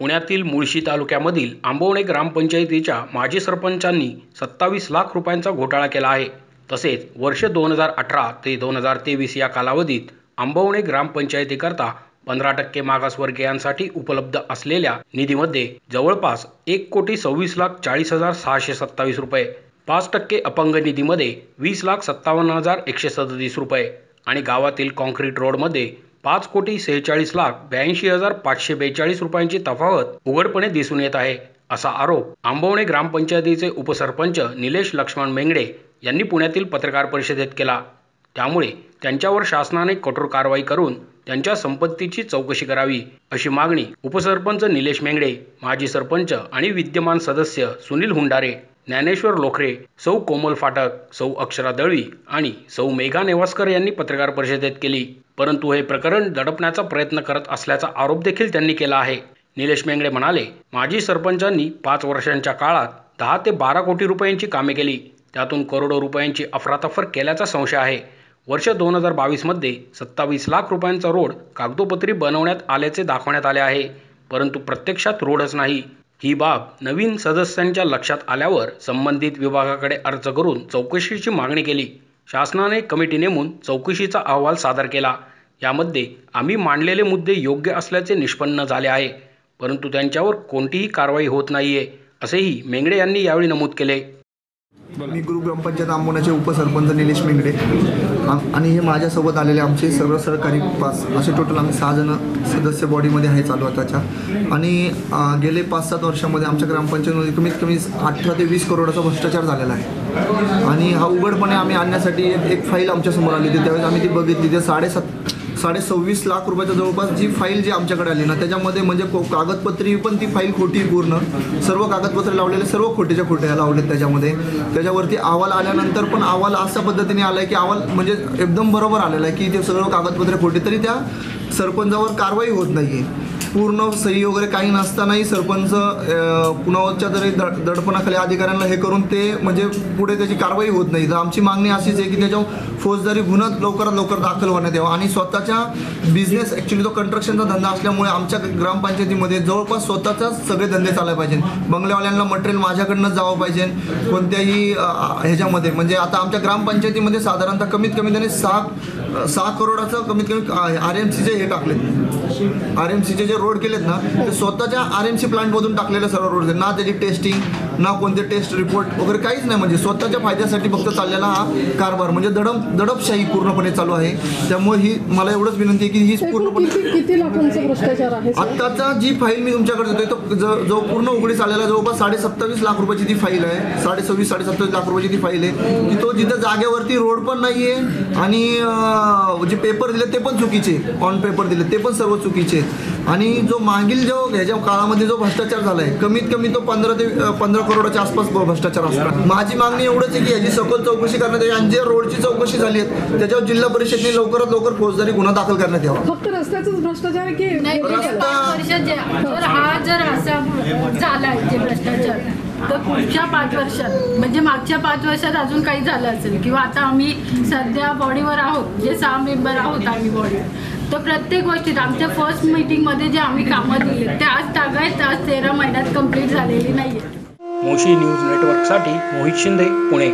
पुण्यातील मुळशी तालुक्यामधील आंबवणे ग्रामपंचायतीच्या माजी सरपंचांनी 27 लाख रुपयांचा घोटाळा केला आहे। तसेच वर्ष 2018 ते 2023 या कालावधीत आंबवणे ग्रामपंचायतीकरता 15% मागासवर्गीयांसाठी उपलब्ध असलेल्या निधीमध्ये जवळपास 1,26,40,627 रुपये, 5% अपंग निधीमध्ये 20,57,137 रुपये आणि गावातील कॉन्क्रीट रोडमध्ये 5,46,42,542 रुपयांची तफावत उघडपणे दिसून येत आहे, असा आरोप आंबवणे ग्रामपंचायतीचे उपसरपंच निलेश लक्ष्मण मेंगडे यांनी पुण्यातील पत्रकार परिषदेत केला। त्यामुळे त्यांच्यावर शासनाने कठोर कारवाई करून त्यांच्या संपत्तीची चौकशी करावी, अशी मागणी उपसरपंच निलेश मेंगडे, माजी सरपंच आणि विद्यमान सदस्य सुनील हुंडारे, ज्ञानेश्वर लोखरे, सौ कोमल फाटक, सौ अक्षरा दळवी आणि सौ मेघा नेवासकर यांनी पत्रकार परिषदेत केली। परंतु हे प्रकरण दडपण्याचा प्रयत्न करत असल्याचा आरोप देखील त्यांनी केला आहे। निलेश मेंगडे म्हणाले, माजी सरपंचांनी 5 वर्षांच्या काळात 10 ते 12 कोटी रुपयांची कामे केली, त्यातून करोडो रुपयांची अफरातफर केल्याचा संशय आहे। वर्ष 2022 मध्ये 27 लाख रुपयांचा रोड कागदोपत्री बनवण्यात आल्याचे दाखवण्यात आले आहे, परंतु प्रत्यक्षात रोडच नाही। ही बाब नवीन सदस्यांच्या लक्षात आल्यावर संबंधित विभागाकडे अर्ज करून चौकशीची मागणी केली। शासनाने कमिटी नेमून चौकशीचा अहवाल सादर केला। यामध्ये आम्ही मांडलेले मुद्दे योग्य असल्याचे निष्पन्न झाले आहे, परंतु त्यांच्यावर कोणतीही कारवाई होत नाहीये, असेही मेंगडे यांनी यावेळी नमूद केले। मी गुरु ग्रामपंचायत आंबवण्याचे उपसरपंच निलेश मेंगडे आणि हे माझ्यासोबत आलेले आमचे सर्व सहकारी 5 असे टोटल आम्ही 6 जण सदस्य बॉडीमध्ये आहे चालू आताच्या। आणि गेले 5-7 वर्षामध्ये आमच्या ग्रामपंचायतीमध्ये कमीत कमी 18 ते 20 करोडाचा भ्रष्टाचार झालेला आहे। आणि हा उघडपणे आम्ही आणण्यासाठी एक फाईल आमच्यासमोर आली होती, त्यावेळेस आम्ही ती बघितली। ते 26.5 लाख रुपयाच्या जवळपास जी फाईल जी आमच्याकडे आली ना, त्याच्यामध्ये म्हणजे कागदपत्री पण ती फाईल खोटी, पूर्ण सर्व कागदपत्रे लावलेले सर्व खोटेच्या खोट्या लावलेत त्याच्यावरती अहवाल आल्यानंतर पण अहवाल अशा पद्धतीने आला आहे की अहवाल म्हणजे एकदम बरोबर आलेला आहे की ते सर्व कागदपत्रे खोटे, तरी त्या सरपंचावर कारवाई होत नाही आहे। पूर्ण सही वगैरे काही नसतानाही सरपंच पुन्हाच्या तरी दडपणाखाली अधिकाऱ्यांना हे करून ते म्हणजे पुढे त्याची कारवाई होत नाही। तर आमची मागणी अशीच आहे की त्याच्यावर फौजदारी गुन्हा लवकरात लवकर दाखल होण्यात यावा आणि स्वतःच्या बिझनेस, ॲक्च्युली तो कंस्ट्रक्शनचा धंदा असल्यामुळे आमच्या ग्रामपंचायतीमध्ये जवळपास स्वतःचाच सगळे धंदे चालले पाहिजे। बंगल्यावाल्यांना मटेरियल माझ्याकडनंच जावं पाहिजे कोणत्याही ह्याच्यामध्ये। म्हणजे आता आमच्या ग्रामपंचायतीमध्ये साधारणतः कमीत कमी त्यांनी 6 करोडाचं कमीत कमी RMCचे हे टाकले, RMCचे जे रोड केलेत ना, ते स्वतःच्या RMC प्लांटमधून टाकलेले सर्व रोड, ना त्याची टेस्टिंग ना कोणते टेस्ट रिपोर्ट वगैरे काहीच नाही। म्हणजे स्वतःच्या फायद्यासाठी फक्त चाललेला हा कारभार, म्हणजे दडपशाही पूर्णपणे चालू आहे। त्यामुळे ही मला एवढंच विनंती आहे की ही पूर्णपणे किती लाखांचा भ्रष्टाचार आहे। आत्ताचा जी फाईल मी तुमच्याकडे देतोय तो जो पूर्ण उघडीस आलेला जवळपास 27.5 लाख रुपयाची ती फाईल आहे। 26-27 लाख रुपयाची ती फाईल आहे की तो जिथं जागेवरती रोड पण नाही आहे आणि जे पेपर दिले ते पण चुकीचे, ऑन पेपर दिले ते पण सर्व चुकीचे। आणि जो मागील ह्याच्या काळामध्ये जो भ्रष्टाचार झाला आहे कमीत कमी तो 15 करोडाच्या आसपास भ्रष्टाचार असतो। माझी मागणी एवढंच आहे की याची सखोल चौकशी करण्यात यावी आणि जे रोडची चौकशी झाली आहे त्याच्यावर जिल्हा परिषदेने लवकरात लवकर फौजदारी गुन्हा दाखल करण्यात यावा। फक्त रस्त्याचाच भ्रष्टाचार की हा जर असा झाला जे भ्रष्टाचार, तर पुढच्या 5 वर्षात म्हणजे मागच्या 5 वर्षात अजून काही झालं असेल किंवा आता आम्ही सध्या बॉडीवर आहोत, जे 6 मेंबर आहोत आम्ही बॉडीवर, तर प्रत्येक गोष्टीत आमच्या फर्स्ट मीटिंगमध्ये जे आम्ही कामं दिली ते आज तागायत आज 13 महिन्यात कंप्लीट झालेली नाही आहे। मोशी न्यूज नेटवर्कसाठी मोहित शिंदे, पुणे।